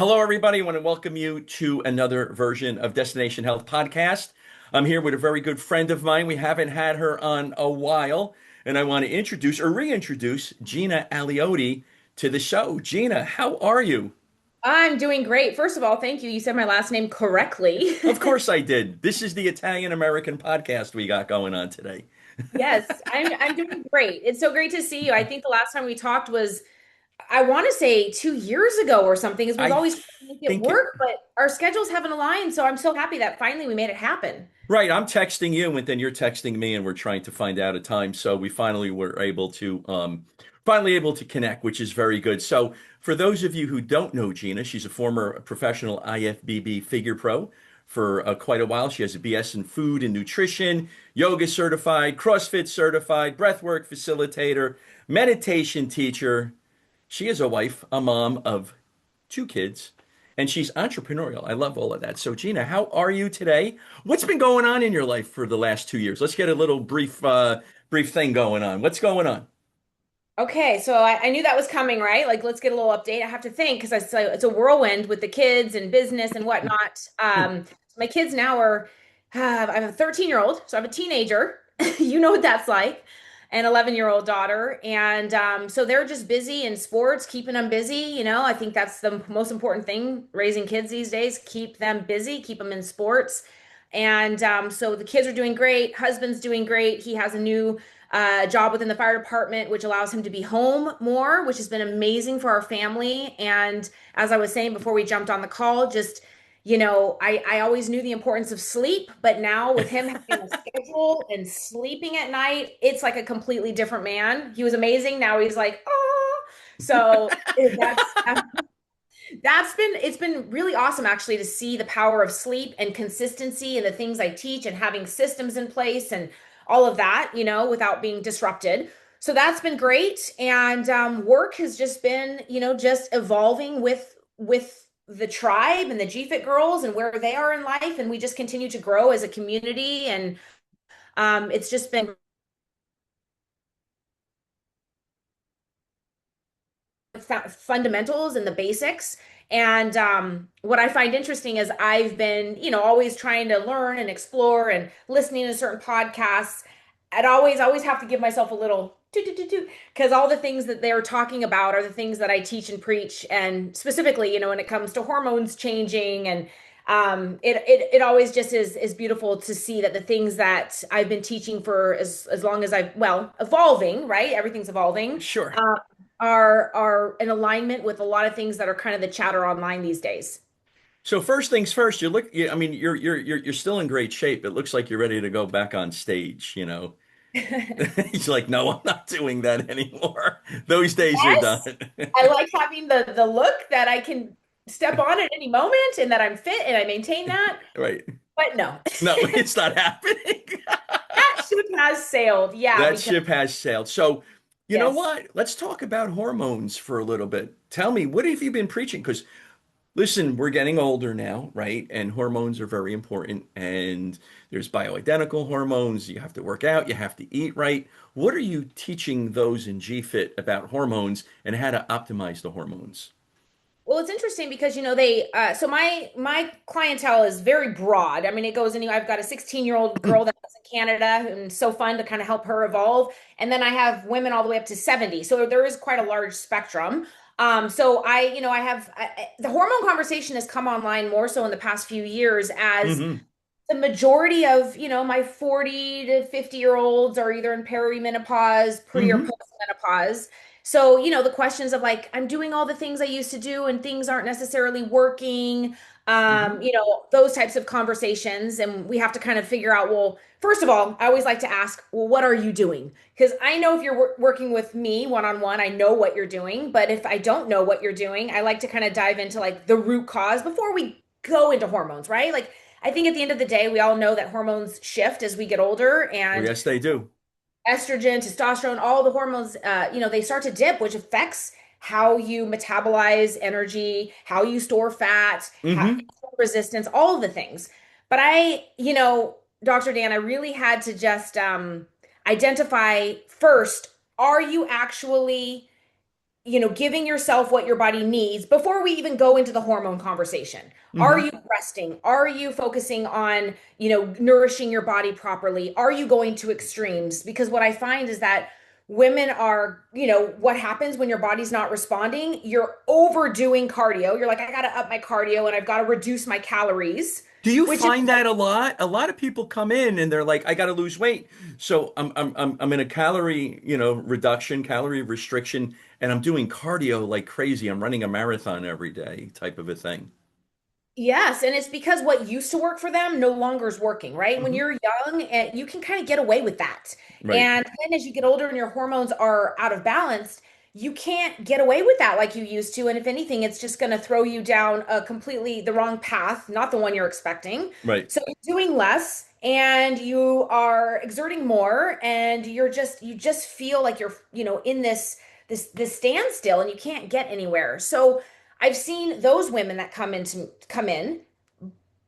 Hello, everybody. I want to welcome you to another version of Destination Health Podcast. I'm here with a very good friend of mine. We haven't had her on a while, and I want to introduce or reintroduce Gina Aliotti to the show. Gina, how are you? I'm doing great. First of all, thank you. You said my last name correctly. Of course I did. This is the Italian American podcast we got going on today. Yes, I'm doing great. It's so great to see you. I think the last time we talked was I want to say 2 years ago or something, as we've I always tried to make it think it, work, but our schedules haven't aligned. So I'm so happy that finally we made it happen. right. I'm texting you, and then you're texting me, and we're trying to find out a time. So we finally were able to connect, which is very good. So for those of you who don't know Gina, she's a former professional IFBB figure pro for quite a while. She has a BS in food and nutrition, yoga certified, CrossFit certified, breathwork facilitator, meditation teacher. She is a wife, a mom of two kids, and she's entrepreneurial. I love all of that. So, Gina, how are you today? What's been going on in your life for the last 2 years? Let's get a little brief thing going on. What's going on? Okay, so I knew that was coming, right? Like, let's get a little update. I have to think because it's a whirlwind with the kids and business and whatnot. My kids now I have a 13-year-old, so I have a teenager. You know what that's like, an 11-year-old daughter. And so they're just busy in sports, keeping them busy. I think that's the most important thing, raising kids these days, keep them busy, keep them in sports. And so the kids are doing great. Husband's doing great. He has a new job within the fire department, which allows him to be home more, which has been amazing for our family. And as I was saying before we jumped on the call, just, I always knew the importance of sleep, but now with him having a schedule and sleeping at night, it's like a completely different man. He was amazing. Now he's like, oh, so it's been really awesome actually to see the power of sleep and consistency and the things I teach and having systems in place and all of that, without being disrupted. So that's been great. And work has just been, just evolving with the tribe and the GFIT girls and where they are in life. And we just continue to grow as a community. And it's just been fundamentals and the basics. And what I find interesting is I've been, always trying to learn and explore and listening to certain podcasts. I'd always have to give myself a little because all the things that they're talking about are the things that I teach and preach. And specifically, when it comes to hormones changing and it always just is beautiful to see that the things that I've been teaching for as long as evolving, right? Everything's evolving. Sure. Um, are in alignment with a lot of things that are kind of the chatter online these days. So first things first, I mean, you're still in great shape. It looks like you're ready to go back on stage. He's like, no, I'm not doing that anymore. Those days are done. Yes, I like having the look that I can step on at any moment and that I'm fit and I maintain that. Right. But no, No, it's not happening. that ship has sailed. Yeah, That because ship has sailed. So, you know yes. what? Let's talk about hormones for a little bit. Tell me, what have you been preaching? Because listen, we're getting older now, right? And hormones are very important. And there's bioidentical hormones. You have to work out, you have to eat right. What are you teaching those in GFIT about hormones and how to optimize the hormones? Well, it's interesting because they so my clientele is very broad. I mean, it goes I've got a 16-year-old girl that lives in Canada and so fun to kind of help her evolve. And then I have women all the way up to 70. So there is quite a large spectrum. So the hormone conversation has come online more so in the past few years as Hmm. the majority of, my 40 to 50-year-olds are either in perimenopause, pre or Hmm. post menopause. So, the questions of like, I'm doing all the things I used to do and things aren't necessarily working, Hmm. those types of conversations. And we have to kind of figure out, well, first of all, I always like to ask, well, what are you doing? Because I know if you're working with me one on one, I know what you're doing. But if I don't know what you're doing, I like to kind of dive into like the root cause before we go into hormones, right? Like, I think at the end of the day, we all know that hormones shift as we get older, Well, and yes, they do. estrogen, testosterone, all the hormones, they start to dip, which affects how you metabolize energy, how you store fat, how Hmm. resistance, all of the things. But Dr. Dan, I really had to just identify first, are you actually giving yourself what your body needs before we even go into the hormone conversation. Are Hmm. you resting? Are you focusing on, nourishing your body properly? Are you going to extremes? Because what I find is that women are, what happens when your body's not responding? You're overdoing cardio. You're like, I got to up my cardio and I've got to reduce my calories, Do you which is find that a lot? A lot of people come in and they're like, I got to lose weight. So I'm in a calorie, reduction, calorie restriction, and I'm doing cardio like crazy. I'm running a marathon every day type of a thing. Yes, and it's because what used to work for them no longer is working, right? When Hmm. you're young, you can kind of get away with that. Right. And then as you get older and your hormones are out of balance, you can't get away with that like you used to. And if anything, it's just going to throw you down a completely the wrong path, not the one you're expecting. Right. So you're doing less and you are exerting more and you just feel like you're, in this standstill and you can't get anywhere. So I've seen those women that come in,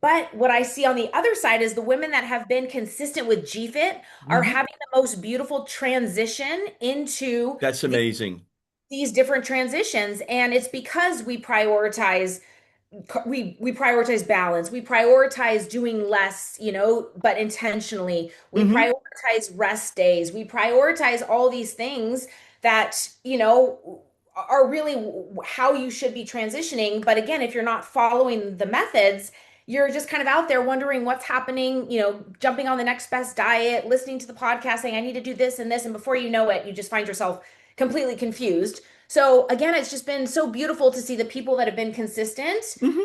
but what I see on the other side is the women that have been consistent with GFIT are Hmm. having the most beautiful transition into That's amazing. these different transitions, and it's because we prioritize balance. We prioritize doing less, but intentionally. We Hmm. prioritize rest days. We prioritize all these things that, are really how you should be transitioning. But again, if you're not following the methods, you're just kind of out there wondering what's happening, jumping on the next best diet, listening to the podcast saying, I need to do this and this. And before you know it, you just find yourself completely confused. So again, it's just been so beautiful to see the people that have been consistent Hmm.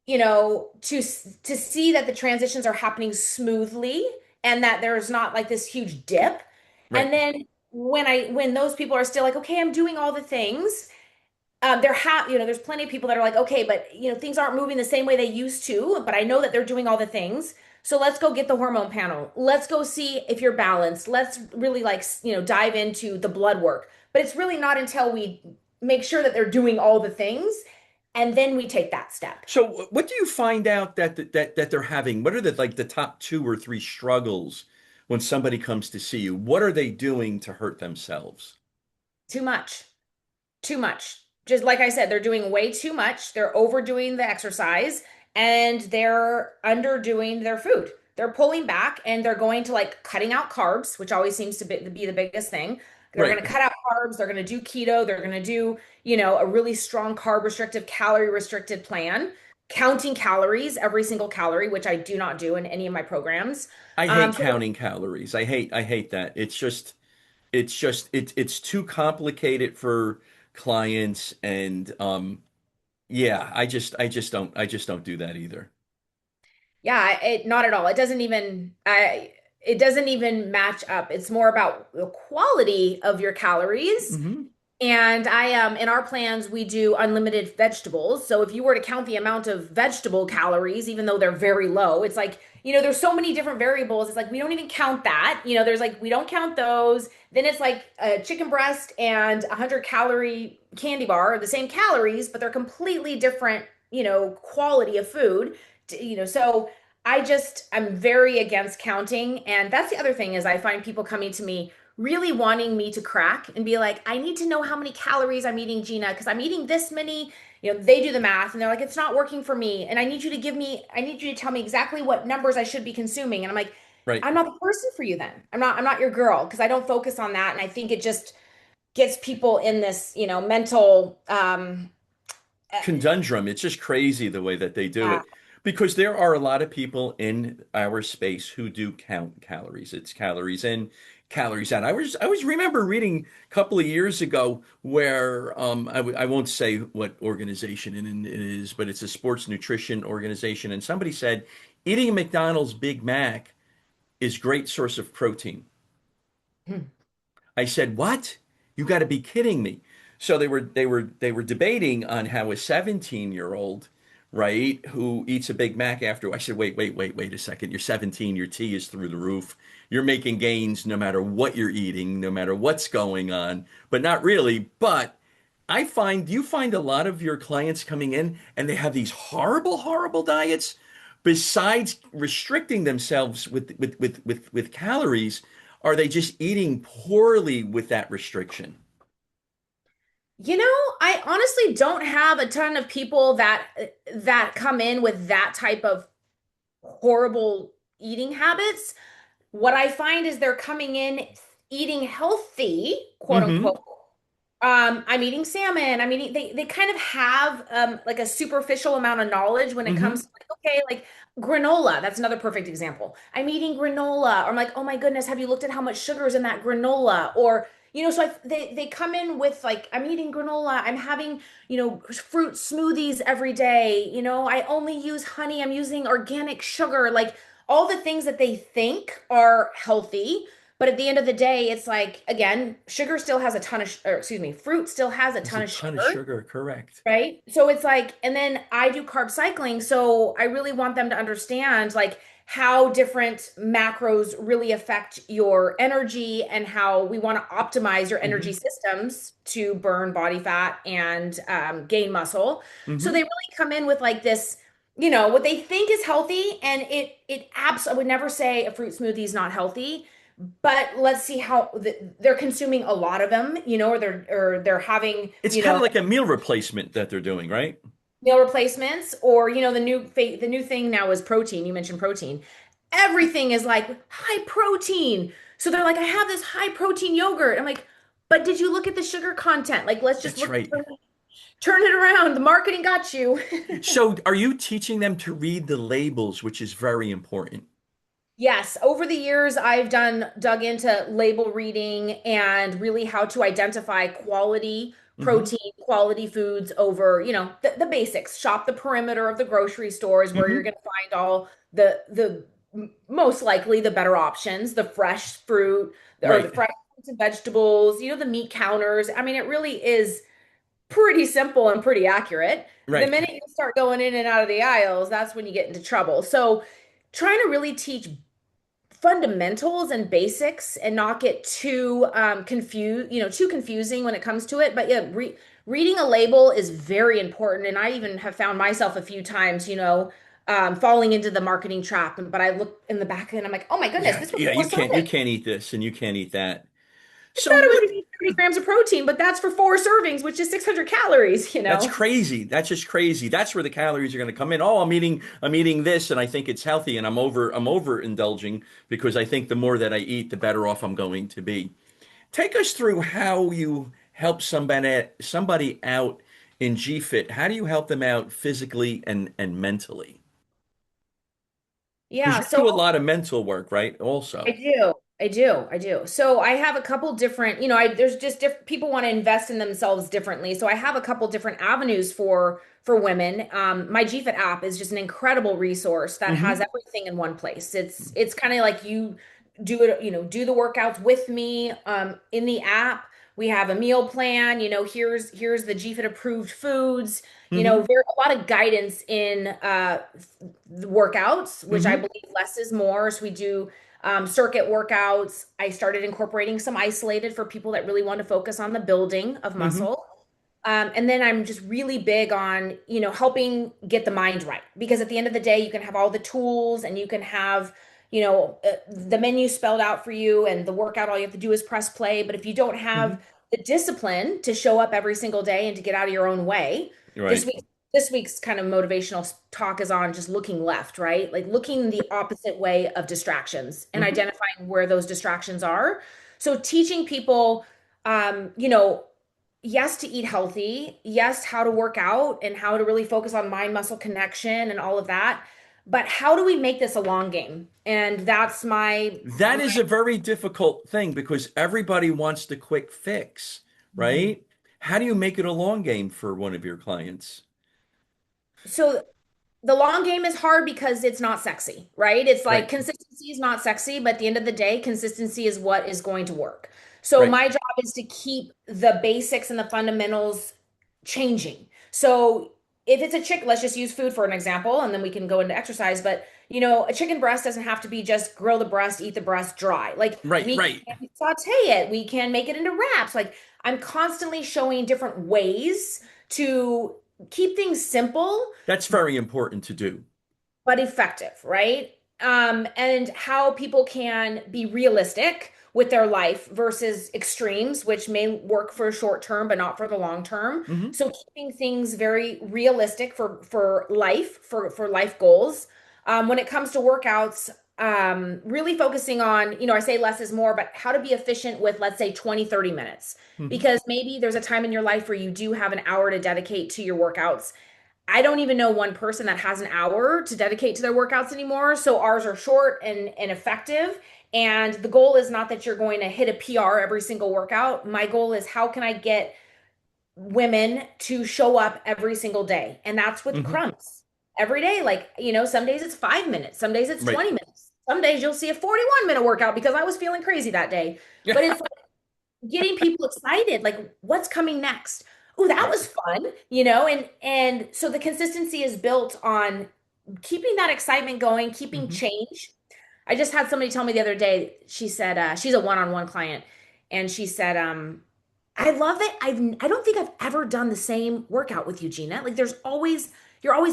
to, to see that the transitions are happening smoothly and that there's not like this huge dip. Right. And then when those people are still like, okay, I'm doing all the things, there's plenty of people that are like, okay, but things aren't moving the same way they used to, but I know that they're doing all the things. So let's go get the hormone panel. Let's go see if you're balanced. Let's really like, dive into the blood work. But it's really not until we make sure that they're doing all the things and then we take that step. So what do you find out that they're having? What are the top two or three struggles when somebody comes to see you? What are they doing to hurt themselves? Too much. Too much. Just like I said, they're doing way too much. They're overdoing the exercise and they're underdoing their food. They're pulling back and they're going to like cutting out carbs, which always seems to be the biggest thing. They're going Right. to cut out carbs. They're going to do keto. They're going to do, a really strong carb restrictive, calorie restricted plan, counting calories, every single calorie, which I do not do in any of my programs. I hate So counting calories. I hate that. It's too complicated for clients and yeah, I just don't do that either. yeah, not at all. It doesn't even match up. It's more about the quality of your calories. Hmm. And in our plans we do unlimited vegetables. So if you were to count the amount of vegetable calories, even though they're very low, it's like, there's so many different variables. It's like we don't even count that. There's like we don't count those. Then it's like a chicken breast and 100-calorie candy bar, the same calories, but they're completely different, quality of food. So I'm very against counting. And that's the other thing is I find people coming to me really wanting me to crack and be like, I need to know how many calories I'm eating, Gina, because I'm eating this many. They do the math and they're like, it's not working for me. And I need you to tell me exactly what numbers I should be consuming. And I'm like, Right. I'm not the person for you then. I'm not your girl because I don't focus on that. And I think it just gets people in this, mental, Conundrum. It's just crazy the way that they do yeah. it. Because there are a lot of people in our space who do count calories. It's calories in, calories out. I was remember reading a couple of years ago where I won't say what organization it is, but it's a sports nutrition organization, and somebody said eating a McDonald's Big Mac is great source of protein. Hmm. I said, "What? You got to be kidding me." So they were debating on how a 17-year-old, right, who eats a Big Mac after. I said, "Wait a second. You're 17, your T is through the roof. You're making gains no matter what you're eating, no matter what's going on, but not really." But you find a lot of your clients coming in and they have these horrible, horrible diets. Besides restricting themselves with calories, are they just eating poorly with that restriction? I honestly don't have a ton of people that come in with that type of horrible eating habits. What I find is they're coming in eating healthy, quote Mm-hmm. unquote. I'm eating salmon. They kind of have like a superficial amount of knowledge when it Mm-hmm. comes to like, okay, like granola. That's another perfect example. I'm eating granola. Or I'm like, oh my goodness, have you looked at how much sugar is in that granola? Or, they come in with like, I'm eating granola. I'm having, fruit smoothies every day. I only use honey. I'm using organic sugar. Like all the things that they think are healthy, but at the end of the day, it's like, again, sugar still has a ton of, or excuse me, fruit still has a There's a ton of ton of sugar, sugar, correct. right? So it's like, and then I do carb cycling. So I really want them to understand like how different macros really affect your energy and how we want to optimize your energy Mm-hmm. systems to burn body fat and gain muscle. So Mm-hmm. they really come in with like this, what they think is healthy. And it abs, I would never say a fruit smoothie is not healthy, but let's see how they're consuming a lot of them, or they're having, It's kind of like a meal replacement that they're doing, right? meal replacements, or the new thing now is protein. You mentioned protein. Everything is like high protein. So they're like, I have this high protein yogurt. I'm like, but did you look at the sugar content? Like, let's just That's look, right. turn it around. The marketing got you. So, are you teaching them to read the labels, which is very important? Yes, over the years, I've dug into label reading and really how to identify quality Mm-hmm. protein, quality foods over, the basics. Shop the perimeter of the grocery stores where you're Mm-hmm. going to find all most likely the better options, the fresh fruit or the Right. fresh fruits and vegetables, the meat counters. I mean, it really is pretty simple and pretty accurate. The Right. minute you start going in and out of the aisles, that's when you get into trouble. So, trying to really teach fundamentals and basics and not get too too confusing when it comes to it. But yeah, reading a label is very important. And I even have found myself a few times, falling into the marketing trap. But I look in the back and I'm like, oh my goodness, Yeah. this was Yeah. four You servings. can't eat this and you can't eat that. I So thought it what? would be 30 grams of protein, but that's for four servings, which is 600 calories, That's crazy. That's just crazy. That's where the calories are going to come in. Oh, I'm eating this and I think it's healthy and I'm over indulging because I think the more that I eat, the better off I'm going to be. Take us through how you help somebody out in GFit. How do you help them out physically and mentally? Because Yeah, you so do a lot of mental work, right? I Also. do. I do. I do. So I have a couple different, there's just different people want to invest in themselves differently. So I have a couple different avenues for women. My GFit app is just an incredible resource that has Hmm. everything in one place. It's kind of like you do it, do the workouts with me in the app. We have a meal plan, here's the GFit approved foods, Hmm. there a lot of guidance in the workouts, which I Hmm. believe less is more. So we do circuit workouts. I started incorporating some isolated for people that really want to focus on the building of Hmm. muscle. And then I'm just really big on, helping get the mind right. Because at the end of the day, you can have all the tools and you can have, the menu spelled out for you and the workout, all you have to do is press play. But if you don't Hmm. have the discipline to show up every single day and to get out of your own way, this Right. week, this week's kind of motivational talk is on just looking left, right? Like looking the opposite way of distractions and Hmm. identifying where those distractions are. So teaching people, yes, to eat healthy, yes, how to work out and how to really focus on mind muscle connection and all of that. But how do we make this a long game? And that's That is a very difficult thing because everybody wants the quick fix, Mhm. right? How do you make it a long game for one of your clients? So the long game is hard because it's not sexy, right? It's like Right. consistency is not sexy, but at the end of the day, consistency is what is going to work. So Right. my job is to keep the basics and the fundamentals changing. So if it's a chick, let's just use food for an example, and then we can go into exercise. But a chicken breast doesn't have to be just grill the breast, eat the breast dry. Like Right. we Right. can saute it, we can make it into wraps. Like I'm constantly showing different ways to keep things simple That's very important to do. but effective, right? And how people can be realistic with their life versus extremes, which may work for a short term, but not for the long term. Hmm. So keeping things very realistic for life, for life goals. When it comes to workouts, really focusing on, I say less is more, but how to be efficient with, let's say, 20, 30 minutes. Hmm. Because maybe there's a time in your life where you do have an hour to dedicate to your workouts. I don't even know one person that has an hour to dedicate to their workouts anymore. So ours are short and effective. And the goal is not that you're going to hit a PR every single workout. My goal is how can I get women to show up every single day? And that's with Hmm. crumbs every day. Like, some days it's 5 minutes, some days it's Right. 20 minutes, some days you'll see a 41-minute workout because I was feeling crazy that day. Yeah. But it's getting people excited, like what's coming next. Oh, that Right. was fun, and so the consistency is built on keeping that excitement going, keeping Hmm. change. I just had somebody tell me the other day, she said, she's a one-on-one client, and she said, I love it. I don't think I've ever done the same workout with you, Gina. Like you're always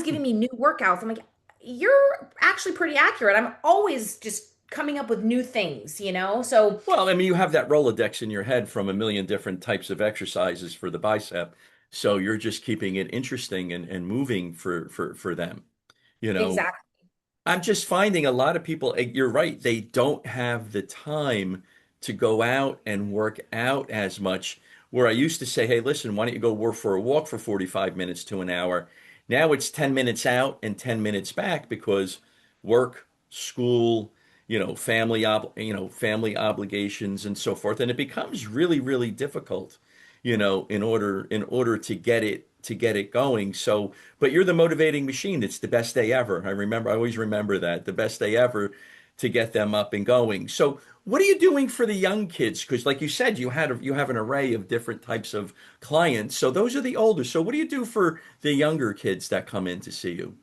giving me new workouts. I'm like, you're actually pretty accurate. I'm always just coming up with new things. So Well, I mean, you have that Rolodex in your head from a million different types of exercises for the bicep. So you're just keeping it interesting and moving for them. You know, exactly. I'm just finding a lot of people, you're right, they don't have the time to go out and work out as much. Where I used to say, hey, listen, why don't you go work for a walk for 45 minutes to an hour? Now it's 10 minutes out and 10 minutes back because work, school, family obligations and so forth. And it becomes really, really difficult, in order to get it going. So, but you're the motivating machine. It's the best day ever. I always remember that, the best day ever to get them up and going. So, what are you doing for the young kids? Because, like you said, you have an array of different types of clients. So those are the older. So, what do you do for the younger kids that come in to see you?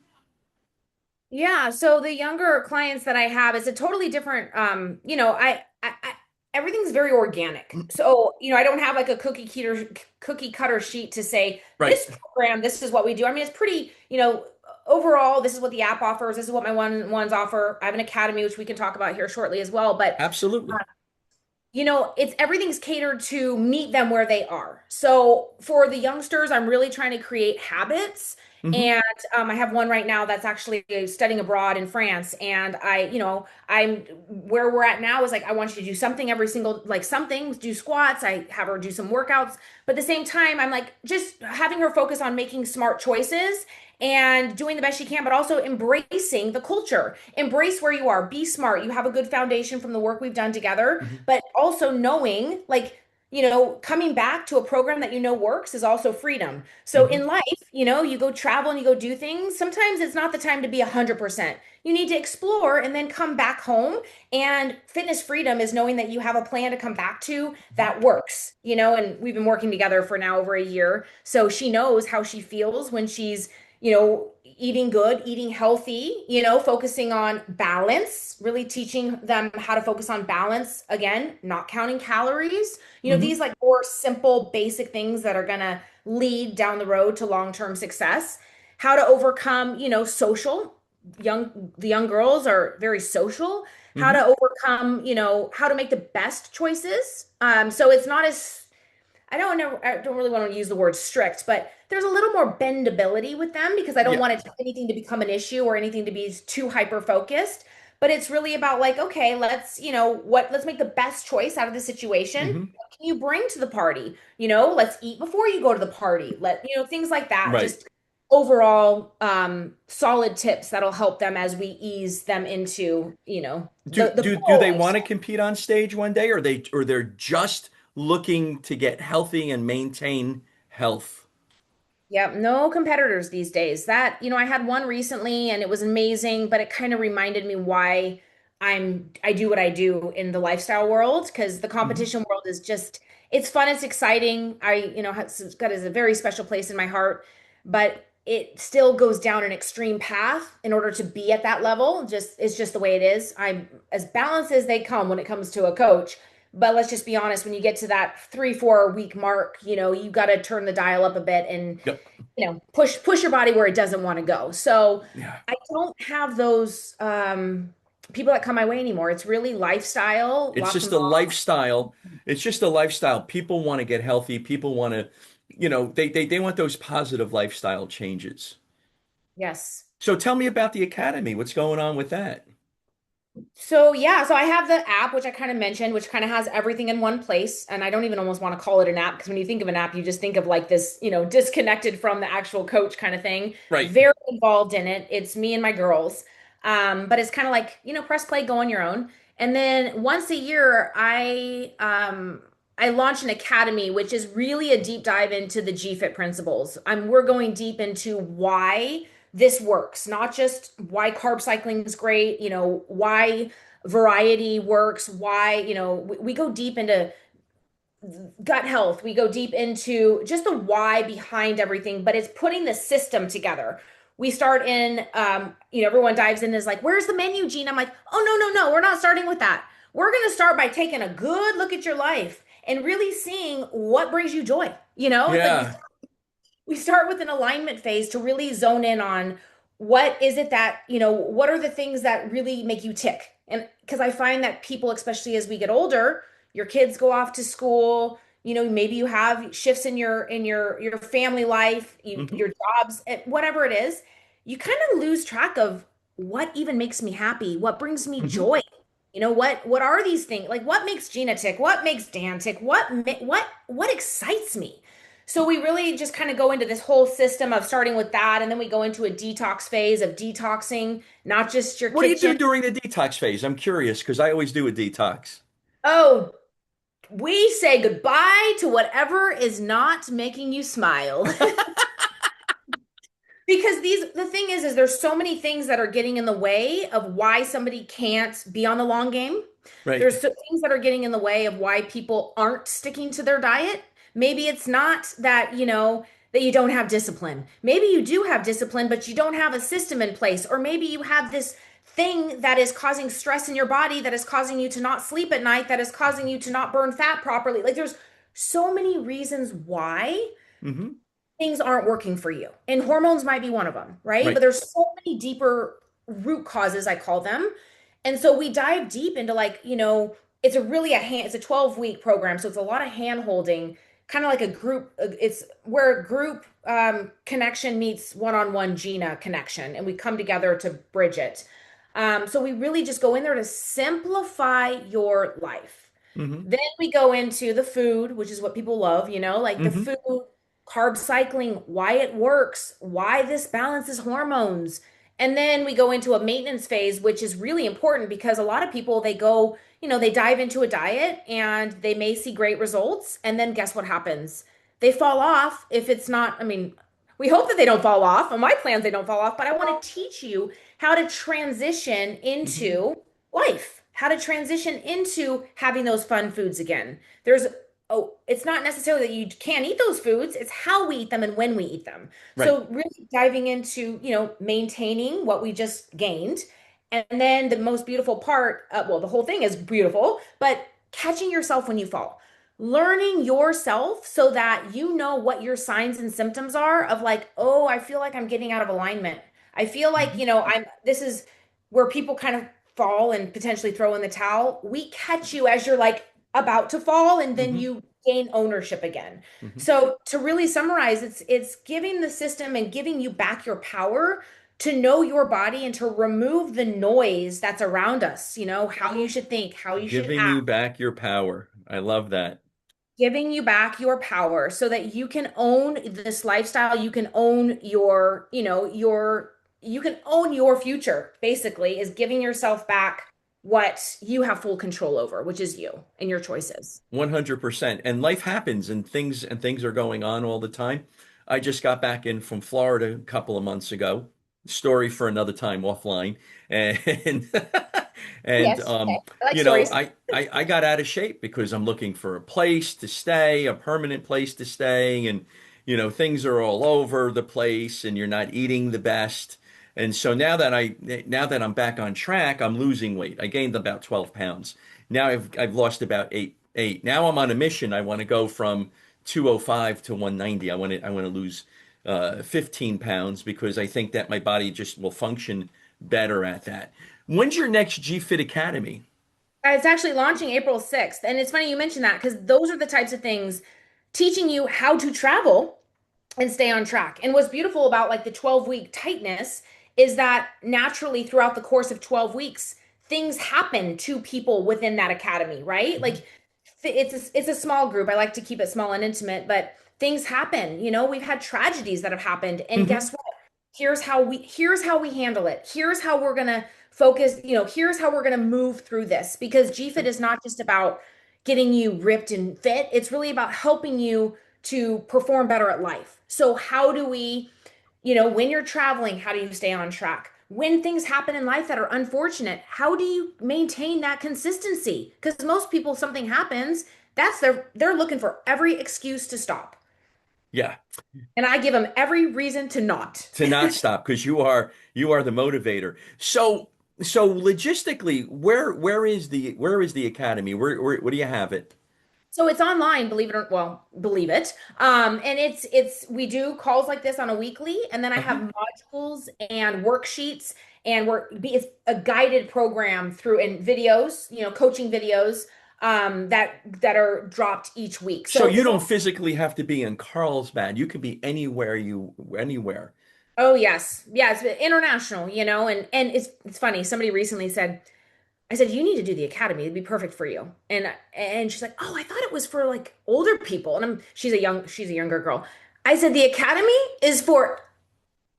Yeah, so the younger clients that I have is a totally different everything's very organic. So, I don't have like a cookie cutter sheet to say Right. this program, this is what we do. I mean, it's pretty, overall, this is what the app offers, this is what my ones offer. I have an academy which we can talk about here shortly as well, but Absolutely. it's everything's catered to meet them where they are. So for the youngsters, I'm really trying to create habits. Hmm. And I have one right now that's actually studying abroad in France. And I'm where we're at now is like, I want you to do something every single, like something, do squats. I have her do some workouts. But at the same time, I'm like, just having her focus on making smart choices and doing the best she can, but also embracing the culture. Embrace where you are, be smart. You have a good foundation from the work we've done together, Hmm. but also knowing, like, coming back to a program that works is also freedom. So Hmm. in life, you go travel and you go do things. Sometimes it's not the time to be 100%. You need to explore and then come back home. And fitness freedom is knowing that you have a plan to come back to that works, and we've been working together for now over a year. So she knows how she feels when she's eating good, eating healthy, focusing on balance, really teaching them how to focus on balance. Again, not counting calories, these Hmm. like more simple, basic things that are going to lead down the road to long-term success. How to overcome, social. The young girls are very social. How to Hmm. overcome, how to make the best choices. So it's not as I don't really want to use the word strict, but there's a little more bendability with them because I don't Yeah. want anything to become an issue or anything to be too hyper focused. But it's really about like, okay, let's make the best choice out of the situation. Hmm. What can you bring to the party? Let's eat before you go to the party. Things like that. Right. Just overall solid tips that'll help them as we ease them into, Do the do do full they want to lifestyle. compete on stage one day, or they're just looking to get healthy and maintain health? Yep, no competitors these days. I had one recently and it was amazing, but it kind of reminded me why I do what I do in the lifestyle world because the Hmm. competition world is just it's fun, it's exciting. It's got a very special place in my heart, but it still goes down an extreme path in order to be at that level. It's just the way it is. I'm as balanced as they come when it comes to a coach. But let's just be honest, when you get to that 3, 4 week mark, you got to turn the dial up a bit and Yep. push your body where it doesn't want to go. So Yeah. I don't have those people that come my way anymore. It's really lifestyle, It's lots just of a lifestyle. It's just a lifestyle. People want to get healthy. People want to, they want those positive lifestyle changes. yes. So tell me about the academy. What's going on with that? So yeah, so I have the app, which I kind of mentioned, which kind of has everything in one place. And I don't even almost want to call it an app because when you think of an app, you just think of like this, disconnected from the actual coach kind of thing. Right. Very involved in it. It's me and my girls. But it's kind of like, press play, go on your own. And then once a year, I launch an academy, which is really a deep dive into the GFIT principles. We're going deep into why this works, not just why carb cycling is great, why variety works, why, we go deep into gut health. We go deep into just the why behind everything, but it's putting the system together. We start in, everyone dives in is like, where's the menu, Gene? I'm like, oh, no, no, no, we're not starting with that. We're going to start by taking a good look at your life and really seeing what brings you joy. It's like Yeah. we start with an alignment phase to really zone in on what is it that, what are the things that really make you tick? And because I find that people, especially as we get older, your kids go off to school, maybe you have shifts in your family life, Hmm. your jobs, whatever it is, you kind of lose track of what even makes me happy, what brings me Hmm. joy. What are these things? Like what makes Gina tick? What makes Dan tick? What excites me? So we really just kind of go into this whole system of starting with that, and then we go into a detox phase of detoxing, not just your What do you kitchen. do during the detox phase? I'm curious because I always do a detox. Oh, we say goodbye to whatever is not making you smile. Because the thing is there's so many things that are getting in the way of why somebody can't be on the long game. Right. There's things that are getting in the way of why people aren't sticking to their diet. Maybe it's not that, that you don't have discipline. Maybe you do have discipline, but you don't have a system in place. Or maybe you have this thing that is causing stress in your body, that is causing you to not sleep at night, that is causing you to not burn fat properly. Like there's so many reasons why Hmm. things aren't working for you. And hormones might be one of them, right? But Right. there's so many deeper root causes, I call them. And so we dive deep into like, it's a 12-week program. So it's a lot of hand holding, kind of like a group. It's where group connection meets one-on-one Gina connection. And we come together to bridge it. So we really just go in there to simplify your life. Hmm. Then we go into the food, which is what people love, like the Hmm. food, carb cycling, why it works, why this balances hormones. And then we go into a maintenance phase, which is really important because a lot of people, they go, they dive into a diet and they may see great results. And then guess what happens? They fall off if it's not, I mean, we hope that they don't fall off. On my plans, they don't fall off, but I want to teach you how to transition Hmm. into life, how to transition into having those fun foods again. It's not necessarily that you can't eat those foods, it's how we eat them and when we eat them. Right. So really diving into, maintaining what we just gained. And then the most beautiful part, well, the whole thing is beautiful, but catching yourself when you fall. Learning yourself so that you know what your signs and symptoms are of like, oh, I feel like I'm getting out of alignment. I feel like, Hmm. this is where people kind of fall and potentially throw in the towel. We catch you as you're like about to fall and then Hmm. you gain ownership again. Hmm. So to really summarize, it's giving the system and giving you back your power to know your body and to remove the noise that's around us, how you should think, how you should Giving you act, back your power. I love that. giving you back your power so that you can own this lifestyle, you can own your, you can own your future, basically, is giving yourself back what you have full control over, which is you and your choices. 100%. And life happens and things are going on all the time. I just got back in from Florida a couple of months ago. Story for another time offline. And and Yes. Okay. I like you know, stories. I got out of shape because I'm looking for a place to stay, a permanent place to stay, and things are all over the place and you're not eating the best. And so now that I'm back on track, I'm losing weight. I gained about 12 pounds. Now I've lost about eight. Now I'm on a mission. I want to go from 205 to 190. I want to lose 15 pounds because I think that my body just will function better at that. When's your next GFit Academy? It's actually launching April 6th. And it's funny you mentioned that because those are the types of things teaching you how to travel and stay on track. And what's beautiful about like the 12-week tightness is that naturally throughout the course of 12 weeks, things happen to people within that academy, right? Mhm. Like it's a small group. I like to keep it small and intimate, but things happen. We've had tragedies that have happened, and Mhm. guess what? Here's how we handle it. Here's how we're gonna focus, here's how we're gonna move through this because GFIT is not just about getting you ripped and fit. It's really about helping you to perform better at life. So how do we, when you're traveling, how do you stay on track? When things happen in life that are unfortunate, how do you maintain that consistency? Because most people, something happens, they're looking for every excuse to stop. Yeah, And I give them every reason to not. to not stop because you are the motivator. So logistically, where is the academy? Where do you have it? So it's online, believe it or well, believe it. And it's we do calls like this on a weekly, and then I Uh-huh. have modules and worksheets, and it's a guided program through and videos, coaching videos that are dropped each week. So So you it's don't physically have to be in Carlsbad. You can be anywhere. oh yes, yeah, it's international, and it's funny. Somebody recently said, I said, you need to do the academy. It'd be perfect for you. And she's like, oh, I thought it was for like older people. And she's a younger girl. I said, the academy is for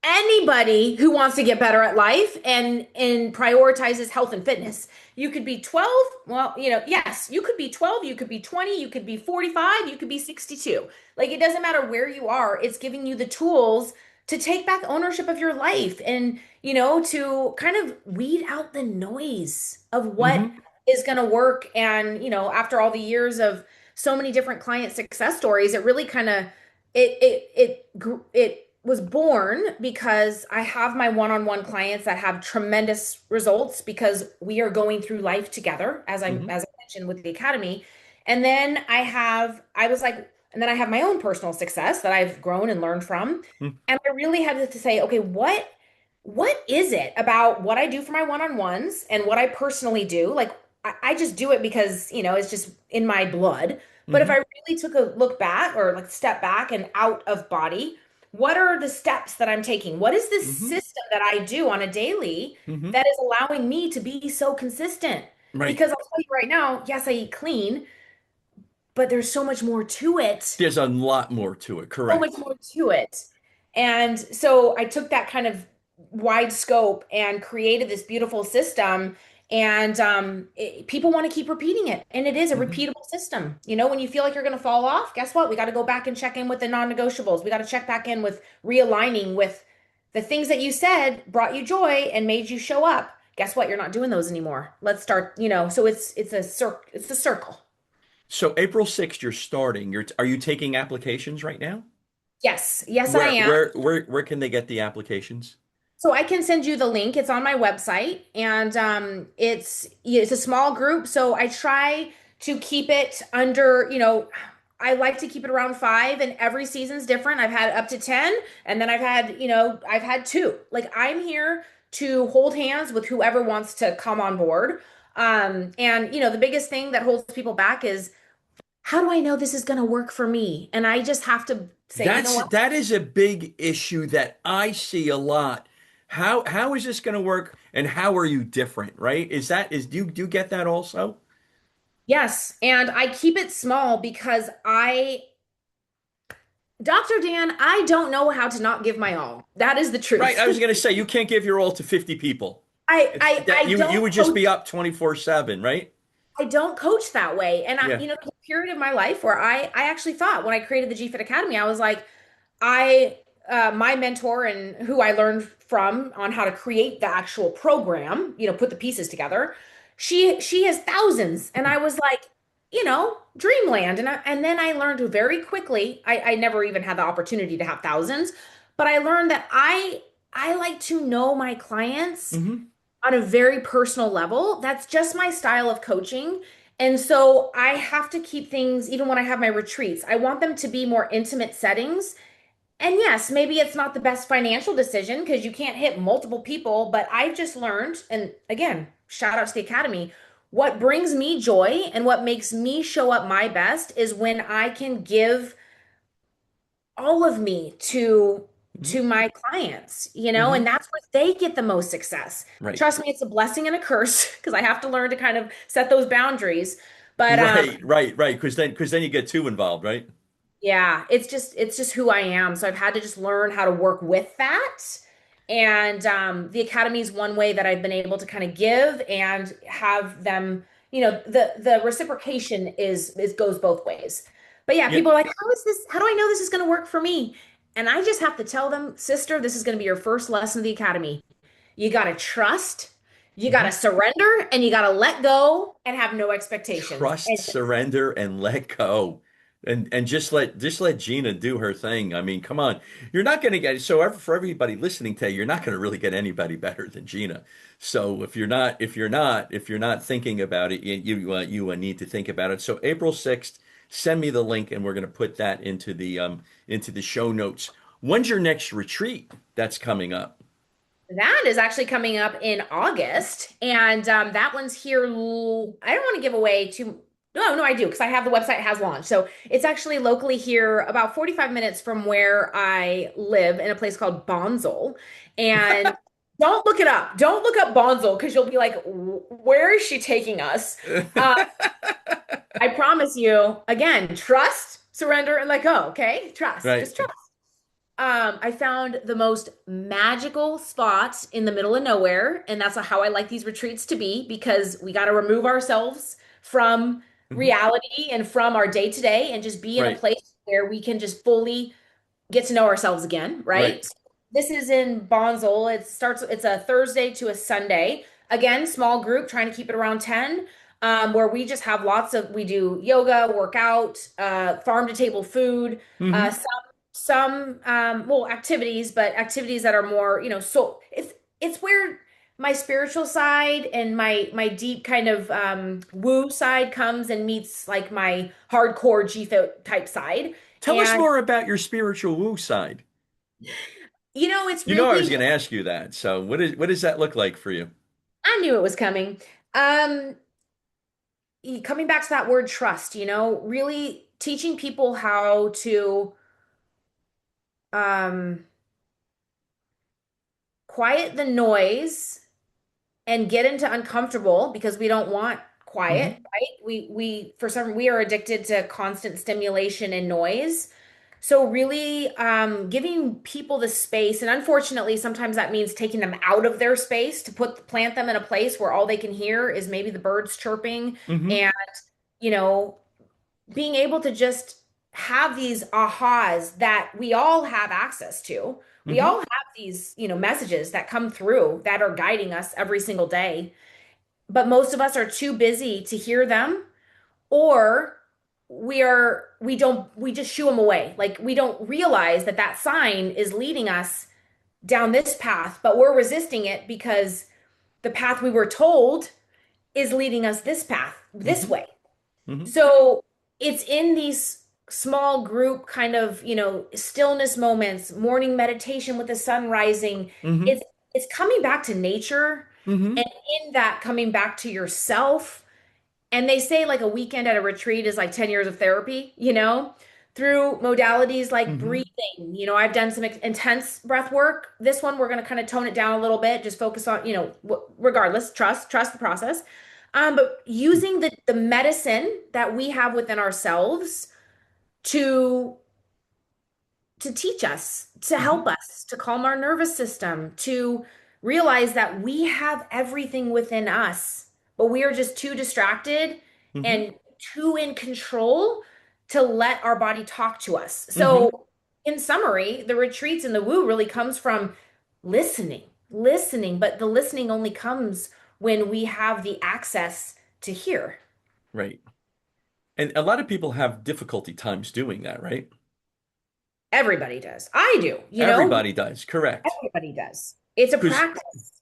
anybody who wants to get better at life and prioritizes health and fitness. You could be 12. Well, yes, you could be 12, you could be 20, you could be 45, you could be 62. Like it doesn't matter where you are. It's giving you the tools to take back ownership of your life and, to kind of weed out the noise of what Hmm. is going to work. And, after all the years of so many different client success stories, it really kind of it was born because I have my one-on-one clients that have tremendous results because we are going through life together, Hmm. as I mentioned with the academy. And then I was like, and then I have my own personal success that I've grown and learned from. And I really had to say, okay, what is it about what I do for my one-on-ones and what I personally do? Like I just do it because, it's just in my blood. But if Hmm. I really took a look back or like step back and out of body, what are the steps that I'm taking? What is this Hmm. system that I do on a daily Hmm. that is allowing me to be so consistent? Right. Because I'll tell you right now, yes, I eat clean, but there's so much more to it, There's a lot more to it. so much Correct. more to it. And so I took that kind of wide scope and created this beautiful system. And people want to keep repeating it. And it is a Hmm. repeatable system. When you feel like you're going to fall off, guess what? We got to go back and check in with the non-negotiables. We got to check back in with realigning with the things that you said brought you joy and made you show up. Guess what? You're not doing those anymore. Let's start, so it's a circle. So April 6th, you're starting. Are you taking applications right now? Yes. Yes, I Where am. where where where can they get the applications? So I can send you the link. It's on my website, and it's a small group. So I try to keep it under. I like to keep it around 5, and every season's different. I've had up to 10, and then I've had 2. Like I'm here to hold hands with whoever wants to come on board. And the biggest thing that holds people back is how do I know this is going to work for me? And I just have to say, you know what? That is a big issue that I see a lot. How is this going to work, and how are you different, right? Do you get that also? Yes, and I keep it small because Dr. Dan, I don't know how to not give my all. That is the Right. truth. I was going to say you can't give your all to 50 people. I I That I you don't would just coach be up 24/7, right? I don't coach that way. And Yeah. there's a period of my life where I actually thought when I created the GFIT Academy, I was like, I my mentor and who I learned from on how to create the actual program, put the pieces together, she has thousands. And I was like, dreamland. And then I learned very quickly, I never even had the opportunity to have thousands, but I learned that I like to know my clients Hmm. on a very personal level. That's just my style of coaching. And so I have to keep things, even when I have my retreats, I want them to be more intimate settings And yes, maybe it's not the best financial decision because you can't hit multiple people, but I've just learned, and again, shout out to the Academy, what brings me joy and what makes me show up my best is when I can give all of me Hmm. to my clients, and Hmm. that's where they get the most success. Right. Trust me, it's a blessing and a curse because I have to learn to kind of set those boundaries. But Right. Because then you get too involved, right? yeah, it's just who I am. So I've had to just learn how to work with that. And the academy is one way that I've been able to kind of give and have them, the reciprocation is goes both ways. But yeah, Yeah. people are like, how is this? How do I know this is going to work for me? And I just have to tell them, sister, this is going to be your first lesson of the academy. You got to trust, you got Hmm. to surrender, and you got to let go and have no expectations. Trust, surrender, and let go. And just let Gina do her thing. I mean, come on. You're not going to get for everybody listening today, you're not going to really get anybody better than Gina. So if you're not thinking about it, you need to think about it. So April 6th, send me the link and we're going to put that into the show notes. When's your next retreat that's coming up? That is actually coming up in August, and that one's here. I don't want to give away too. No, no, I do because I have the website has launched. So it's actually locally here, about 45 minutes from where I live, in a place called Bonzel. And don't look it up. Don't look up Bonzel because you'll be like, "Where is she taking us?" Uh, I promise you. Again, trust, surrender, and let go. Okay, trust. Right. Just trust. I found the most magical spot in the middle of nowhere, and that's how I like these retreats to be because we got to remove ourselves from Mhm. reality and from our day to day and just be in a Right. place where we can just fully get to know ourselves again, Right. right? So this is in Bonzel. It's a Thursday to a Sunday. Again, small group, trying to keep it around 10, where we just have we do yoga, workout, farm to table food, Hmm. well, activities, but activities that are more, so it's where my spiritual side and my deep kind of woo side comes and meets like my hardcore GFIT type side. Tell us And more about your spiritual woo side. It's You know I was really, going to ask you that. So what does that look like for you? I knew it was coming. Um, Coming back to that word trust, really teaching people how to um, quiet the noise and get into uncomfortable because we don't want quiet, Hmm. right? We are addicted to constant stimulation and noise. So really giving people the space, and unfortunately, sometimes that means taking them out of their space to plant them in a place where all they can hear is maybe the birds chirping Hmm. and you know being able to just have these ahas that we all have access to. We all Hmm. have these, messages that come through that are guiding us every single day. But most of us are too busy to hear them, or we just shoo them away. Like we don't realize that that sign is leading us down this path, but we're resisting it because the path we were told is leading us this path, this Hmm. way. Hmm. So it's in these small group kind of, stillness moments, morning meditation with the sun rising. Hmm. It's coming back to nature and Hmm. in that coming back to yourself. And they say like a weekend at a retreat is like 10 years of therapy, through modalities like Hmm. breathing. I've done some intense breath work. This one, we're going to kind of tone it down a little bit, just focus on, regardless, trust the process. But using the medicine that we have within ourselves to teach us, to help Hmm. us, to calm our nervous system, to realize that we have everything within us, but we are just too distracted Hmm. and too in control to let our body talk to us. Hmm. So, in summary, the retreats and the woo really comes from listening, but the listening only comes when we have the access to hear. Right. And a lot of people have difficulty times doing that, right? Everybody does. I do, Everybody does, correct. everybody does. It's a Because practice.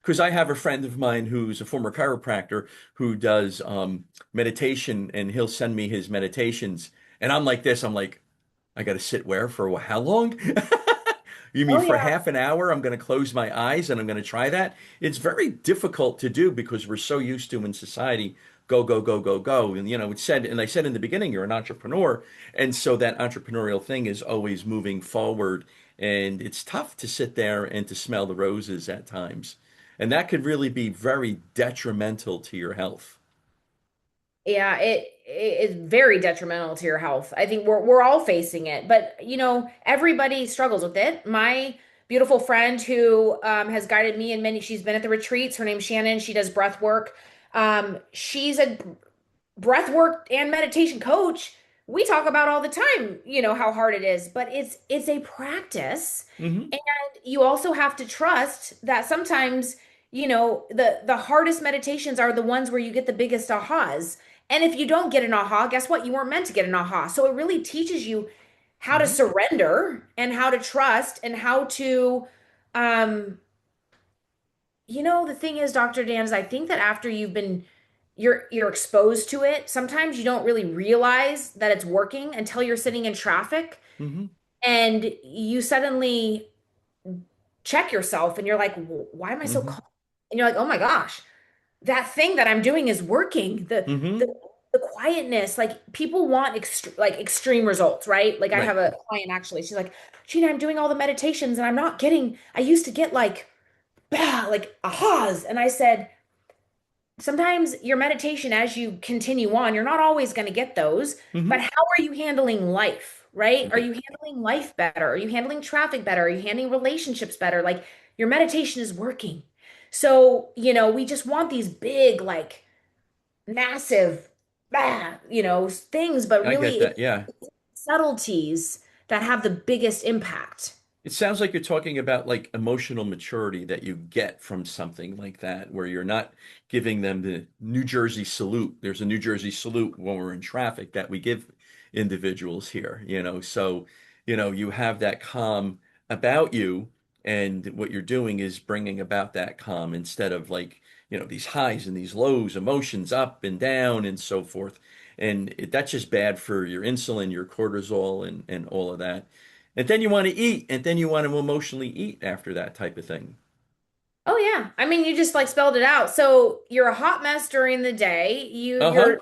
because I have a friend of mine who's a former chiropractor who does meditation and he'll send me his meditations and I'm like this, I'm like I got to sit where for how long? You mean Oh for yeah. half an hour? I'm going to close my eyes and I'm going to try that? It's very difficult to do because we're so used to in society go, go, go, go, go. And, it's said, and I said in the beginning, you're an entrepreneur. And so that entrepreneurial thing is always moving forward. And it's tough to sit there and to smell the roses at times. And that could really be very detrimental to your health. Yeah, it is very detrimental to your health. I think we're all facing it, but everybody struggles with it. My beautiful friend who has guided me in many, she's been at the retreats. Her name's Shannon. She does breath work. She's a breath work and meditation coach. We talk about all the time, how hard it is, but it's a practice. Hmm. And you also have to trust that sometimes, the hardest meditations are the ones where you get the biggest ahas. And if you don't get an aha, guess what? You weren't meant to get an aha. So it really teaches you how to Hmm. surrender and how to trust and how to um the thing is, Dr. Dan, is I think that after you're exposed to it, sometimes you don't really realize that it's working until you're sitting in traffic Hmm. and you suddenly check yourself and you're like, why am I so Hmm. calm? And you're like, oh my gosh, that thing that I'm doing is working. The Hmm. the quietness, like people want extreme results, right? Like I have Right. a client actually, she's like, Gina, I'm doing all the meditations and I'm not getting, I used to get like ahas. And I said, sometimes your meditation, as you continue on, you're not always going to get those, but Hmm. how are you handling life, right? Are Right. you handling life better? Are you handling traffic better? Are you handling relationships better? Like your meditation is working. So, we just want these big, like massive, things, but I really get that. Yeah. it's subtleties that have the biggest impact. It sounds like you're talking about like emotional maturity that you get from something like that, where you're not giving them the New Jersey salute. There's a New Jersey salute when we're in traffic that we give individuals here. So, you have that calm about you, and what you're doing is bringing about that calm instead of like, these highs and these lows, emotions up and down and so forth. And that's just bad for your insulin, your cortisol, and all of that. And then you want to eat, and then you want to emotionally eat after that type of thing. Oh yeah. I mean, you just like spelled it out. So you're a hot mess during the day. Uh-huh.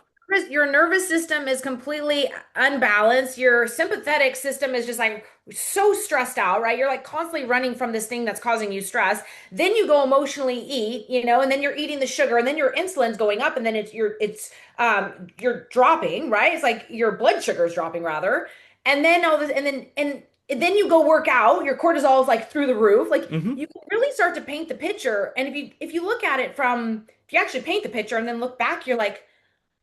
Your nervous system is completely unbalanced. Your sympathetic system is just like so stressed out, right? You're like constantly running from this thing that's causing you stress. Then you go emotionally eat, and then you're eating the sugar, and then your insulin's going up, and then you're dropping, right? It's like your blood sugar is dropping rather. And then all this, and then you go work out, your cortisol is like through the roof. Like Hmm. you can really start to paint the picture. And if you look at it if you actually paint the picture and then look back, you're like,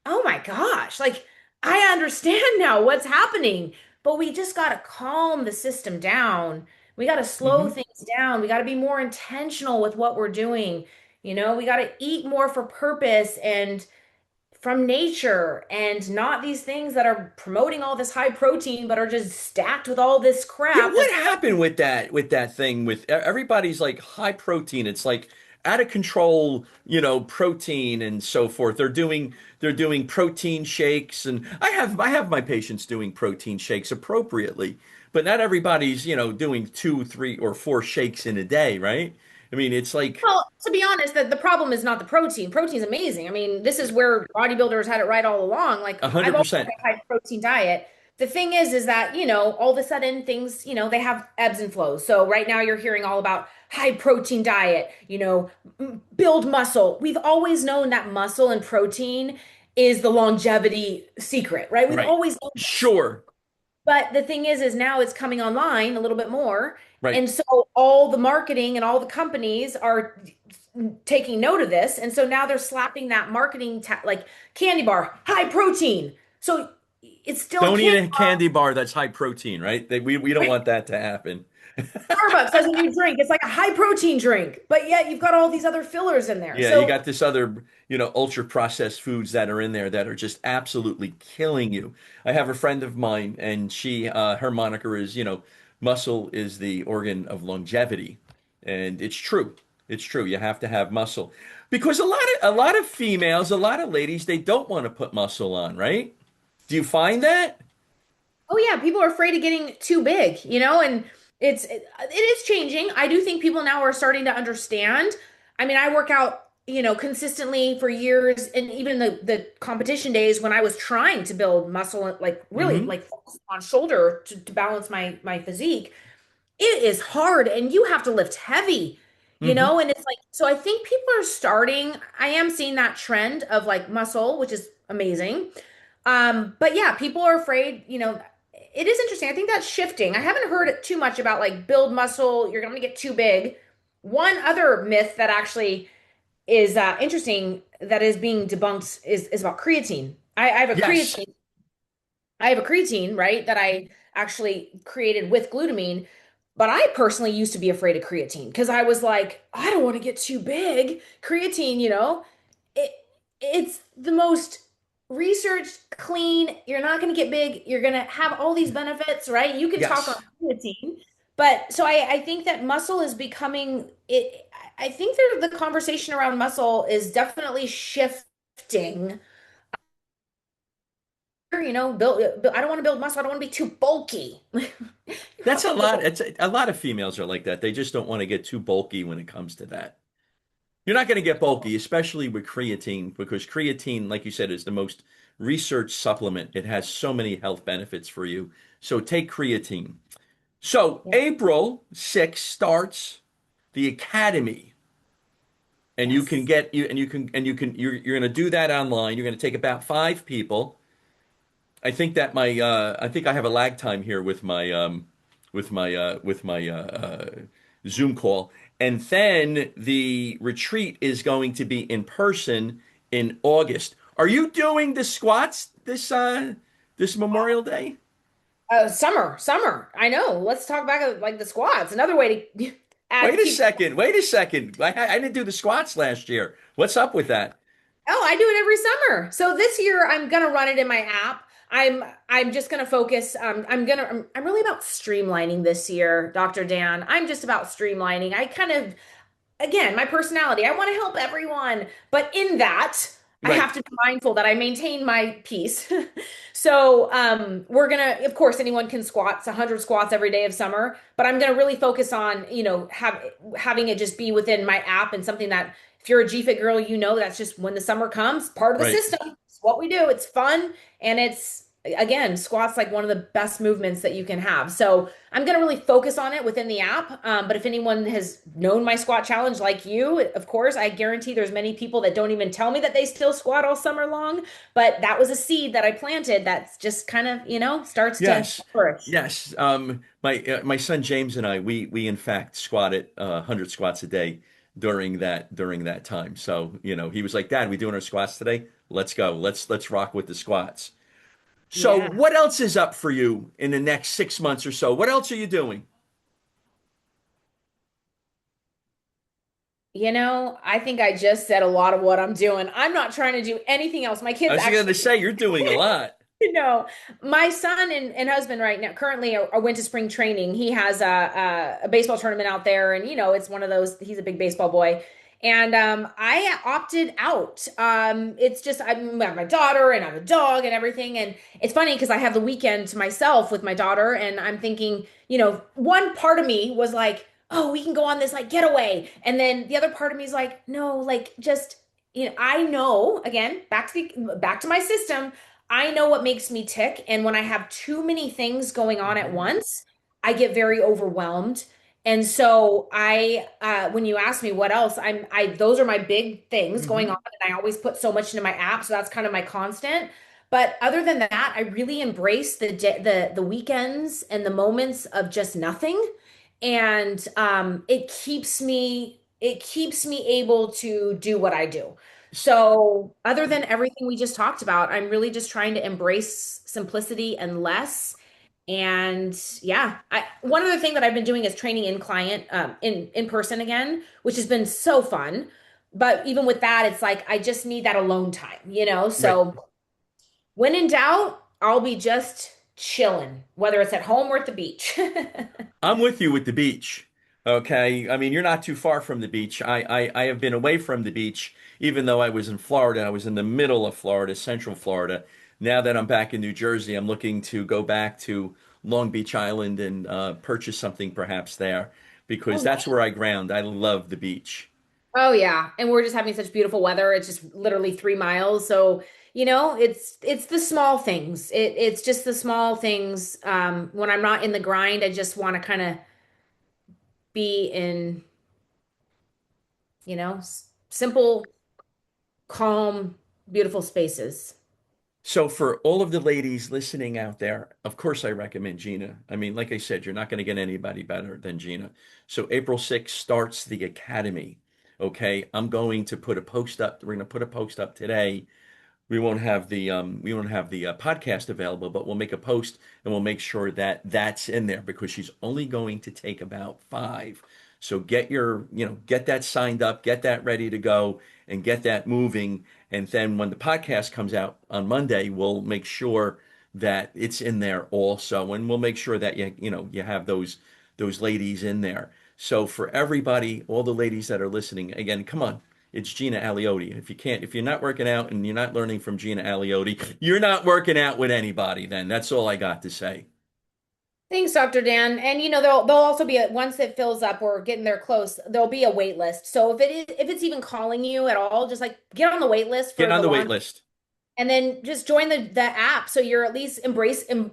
oh my gosh, like I understand now what's happening. But we just got to calm the system down. We got to slow Hmm. things down. We got to be more intentional with what we're doing. We got to eat more for purpose and from nature and not these things that are promoting all this high protein but are just stacked with all this Yeah, crap what that's happened with that thing with everybody's like high protein? It's like out of control, protein and so forth. They're doing protein shakes, and I have my patients doing protein shakes appropriately, but not everybody's, doing two, three, or four shakes in a day, right? I mean, it's like well, to be honest, the problem is not the protein. Protein's amazing. I mean, this is where bodybuilders had it right all along. Like I've always had 100%. a high protein diet. The thing is that, all of a sudden things, they have ebbs and flows. So right now you're hearing all about high protein diet, build muscle. We've always known that muscle and protein is the longevity secret, right? We've Right. always known this. Sure. But the thing is now it's coming online a little bit more. Right. And so all the marketing and all the companies are taking note of this. And so now they're slapping that marketing like candy bar, high protein. So it's still a Don't eat candy a candy bar that's high protein, right? We don't bar. want that to happen. Starbucks has a new drink. It's like a high protein drink, but yet you've got all these other fillers in there. Yeah, you So, got this other, ultra processed foods that are in there that are just absolutely killing you. I have a friend of mine, and her moniker is, muscle is the organ of longevity, and it's true. It's true. You have to have muscle because a lot of females, a lot of ladies, they don't want to put muscle on, right? Do you find that? Oh yeah, people are afraid of getting too big, and it is changing. I do think people now are starting to understand. I mean, I work out, consistently for years, and even the competition days when I was trying to build muscle, like really Hmm. like focus on shoulder to balance my physique. It is hard and you have to lift heavy, Hmm. and it's like, so I think people are starting, I am seeing that trend of like muscle, which is amazing. But yeah, people are afraid, it is interesting. I think that's shifting. I haven't heard it too much about like build muscle, you're going to get too big. One other myth that actually is interesting that is being debunked is about creatine. I have a Yes. creatine. I have a creatine, right, that I actually created with glutamine. But I personally used to be afraid of creatine because I was like, I don't want to get too big. Creatine, it it's the most researched, clean. You're not going to get big. You're going to have all these benefits, right? You can talk on Yes. creatine, but so I think that muscle is becoming it. I think that the conversation around muscle is definitely shifting. I don't want to build muscle. I don't want to be too bulky. You That's have a to lot. build. It's a lot of females are like that. They just don't want to get too bulky when it comes to that. You're not going to get bulky, especially with creatine, because creatine, like you said, is the most researched supplement. It has so many health benefits for you. So take creatine. So Yeah. April 6th starts the academy, and you can Yes. get you and you can you're going to do that online. You're going to take about 5 people. I think that I think I have a lag time here with my Zoom call. And then the retreat is going to be in person in August. Are you doing the squats this Memorial Day? Summer. I know. Let's talk back like the squats. Another way to Wait add a keep. second. Wait a second. I didn't do the squats last year. What's up with that? Oh, I do it every summer. So this year I'm gonna run it in my app. I'm just gonna focus. I'm really about streamlining this year, Dr. Dan. I'm just about streamlining. I kind of again, my personality. I want to help everyone, but in that, I Right. have to be mindful that I maintain my peace. So, we're gonna, of course, anyone can squat. It's 100 squats every day of summer, but I'm gonna really focus on, having it just be within my app and something that if you're a GFit girl, that's just when the summer comes, part of the Right. system. It's what we do. It's fun and it's again, squats like one of the best movements that you can have. So I'm going to really focus on it within the app. But if anyone has known my squat challenge like you, of course, I guarantee there's many people that don't even tell me that they still squat all summer long. But that was a seed that I planted that's just kind of, starts to Yes. flourish. Yes. My son James and I we in fact squatted 100 squats a day during that time. So, he was like, "Dad, we doing our squats today? Let's go. Let's rock with the squats." So, Yeah. what else is up for you in the next 6 months or so? What else are you doing? I think I just said a lot of what I'm doing. I'm not trying to do anything else. My I kids was going to actually say you're doing a lot. No, my son and husband right now currently are went to spring training. He has a baseball tournament out there, and it's one of those. He's a big baseball boy, and I opted out. It's just I have my daughter and I have a dog and everything, and it's funny because I have the weekend to myself with my daughter, and I'm thinking, one part of me was like, oh, we can go on this like getaway, and then the other part of me is like, no, like just. I know again, back to my system. I know what makes me tick. And when I have too many things going on at Mhm. once, I get very overwhelmed. And so when you ask me what else, those are my big things going on. Hmm. And I always put so much into my app. So that's kind of my constant. But other than that, I really embrace the weekends and the moments of just nothing. And it keeps me able to do what I do. So, other than everything we just talked about, I'm really just trying to embrace simplicity and less. And yeah, one other thing that I've been doing is training in client in person again, which has been so fun. But even with that, it's like I just need that alone time, Right. So when in doubt, I'll be just chilling, whether it's at home or at the beach. I'm with you with the beach. Okay. I mean, you're not too far from the beach. I have been away from the beach, even though I was in Florida. I was in the middle of Florida, Central Florida. now that I'm back in New Jersey, I'm looking to go back to Long Beach Island and purchase something perhaps there Oh, because that's nice. where I ground. I love the beach. Oh yeah. And we're just having such beautiful weather. It's just literally 3 miles. So, it's the small things. It's just the small things. When I'm not in the grind, I just want to kind of be in, simple, calm, beautiful spaces. So for all of the ladies listening out there, of course I recommend Gina. I mean, like I said, you're not going to get anybody better than Gina. So April 6th starts the academy. Okay, I'm going to put a post up. We're going to put a post up today. We won't have the podcast available, but we'll make a post and we'll make sure that that's in there because she's only going to take about 5. So get that signed up, get that ready to go, and get that moving. And then when the podcast comes out on Monday, we'll make sure that it's in there also, and we'll make sure that you have those ladies in there. So for everybody, all the ladies that are listening, again, come on, it's Gina Aliotti. If you're not working out and you're not learning from Gina Aliotti, you're not working out with anybody then. That's all I got to say. Thanks, Dr. Dan. And there'll also be once it fills up or getting there close, there'll be a wait list. So if it's even calling you at all, just like get on the wait list Get for on the the wait launch list. and then just join the app so you're at least embodying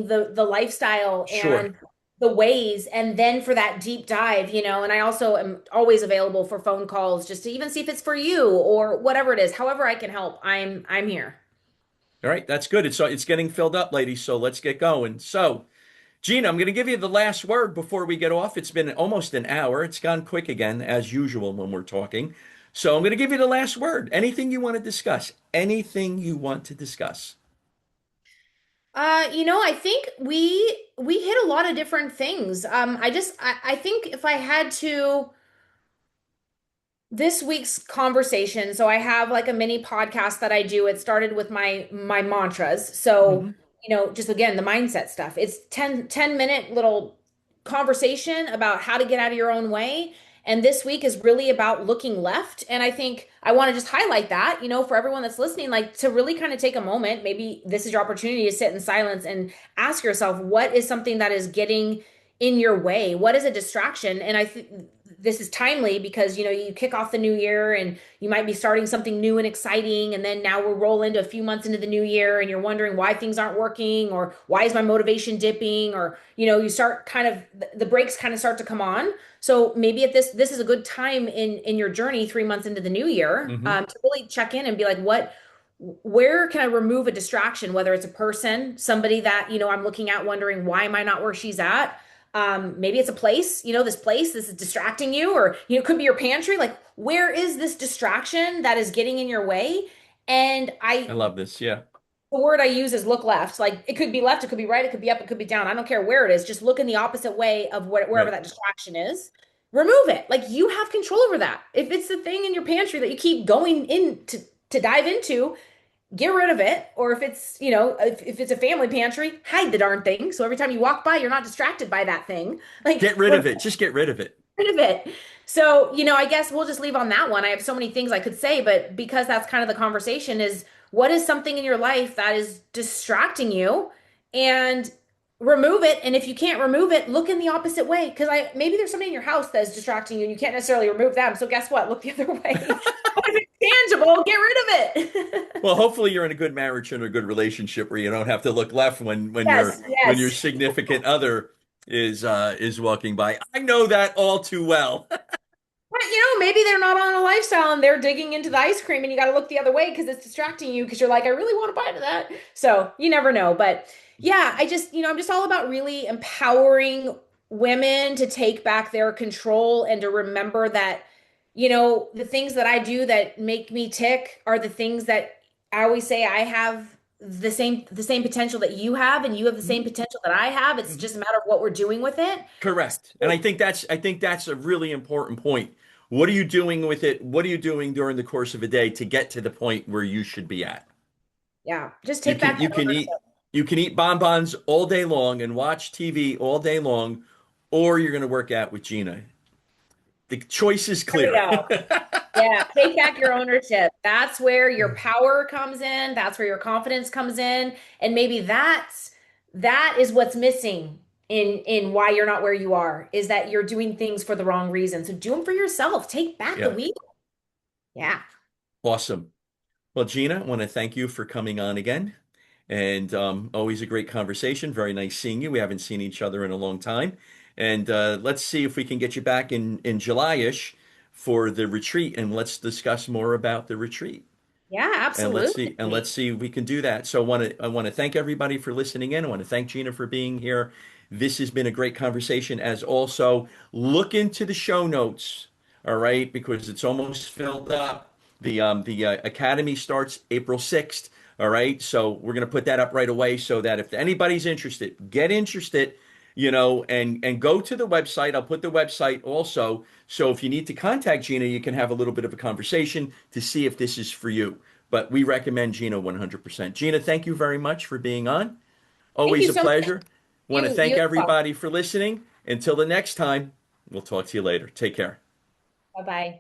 the lifestyle Sure. and the ways and then for that deep dive, and I also am always available for phone calls just to even see if it's for you or whatever it is. However I can help, I'm here. All right, that's good. It's getting filled up, ladies. So let's get going. So, Gina, I'm going to give you the last word before we get off. It's been almost an hour. It's gone quick again, as usual when we're talking. So I'm going to give you the last word. Anything you want to discuss? Anything you want to discuss? I think we hit a lot of different things. I think if I had to this week's conversation, so I have like a mini podcast that I do. It started with my mantras. So, Hmm. just again, the mindset stuff. It's 10 minute little conversation about how to get out of your own way. And this week is really about looking left. And I think I want to just highlight that, for everyone that's listening, like to really kind of take a moment. Maybe this is your opportunity to sit in silence and ask yourself, what is something that is getting in your way? What is a distraction? And I think this is timely because you kick off the new year and you might be starting something new and exciting, and then now we're roll into a few months into the new year and you're wondering why things aren't working or why is my motivation dipping, or you start kind of the brakes kind of start to come on. So maybe at this is a good time in your journey 3 months into the new year, Hmm. to really check in and be like, where can I remove a distraction, whether it's a person, somebody that I'm looking at wondering why am I not where she's at. Maybe it's a place, this is distracting you, or it could be your pantry. Like, where is this distraction that is getting in your way? And I love this. Yeah. the word I use is look left. Like, it could be left, it could be right, it could be up, it could be down. I don't care where it is. Just look in the opposite way of wherever Right. that distraction is. Remove it. Like, you have control over that. If it's the thing in your pantry that you keep going in to dive into, get rid of it. Or if it's, if it's a family pantry, hide the darn thing. So every time you walk by, you're not distracted by that thing. Like, Get rid of it. Just get rid of it. rid of it. So, I guess we'll just leave on that one. I have so many things I could say, but because that's kind of the conversation, is what is something in your life that is distracting you, and remove it. And if you can't remove it, look in the opposite way. Because maybe there's somebody in your house that is distracting you and you can't necessarily remove them. So guess what? Look the other way. But if it's tangible, get rid of it. Well, hopefully you're in a good marriage and a good relationship where you don't have to look left Yes, when your yes. significant other is walking by. I know that all too well. But maybe they're not on a lifestyle and they're digging into the ice cream and you got to look the other way because it's distracting you because you're like, I really want to bite of that. So you never know. But yeah, I'm just all about really empowering women to take back their control and to remember that, the things that I do that make me tick are the things that I always say I have the same potential that you have, and you have the same Mhm. potential that I have. It's Mhm. just a matter of what we're doing with it. Correct. And I think that's a really important point. What are you doing with it? What are you doing during the course of a day to get to the point where you should be at? Yeah, just You take can back you that can ownership. eat you can eat bonbons all day long and watch TV all day long, or you're going to work out with Gina. The choice is There we clear. go. Yeah, take back your ownership. That's where your power comes in. That's where your confidence comes in. And maybe that is what's missing in why you're not where you are, is that you're doing things for the wrong reason. So do them for yourself. Take back the Yeah, wheel. Yeah. awesome. Well, Gina, I want to thank you for coming on again. And always a great conversation. Very nice seeing you. We haven't seen each other in a long time. And let's see if we can get you back in July-ish for the retreat, and let's discuss more about the retreat. Yeah, And let's absolutely. see if we can do that. So I want to thank everybody for listening in. I want to thank Gina for being here. This has been a great conversation. As also, look into the show notes, all right, because it's almost filled up. The academy starts April 6th. All right, so we're gonna put that up right away so that if anybody's interested, get interested, and go to the website. I'll put the website also. So if you need to contact Gina, you can have a little bit of a conversation to see if this is for you. But we recommend Gina 100%. Gina, thank you very much for being on. Thank Always you a so much. pleasure. Want to You thank as well. everybody for listening. Until the next time, we'll talk to you later. Take care. Bye-bye.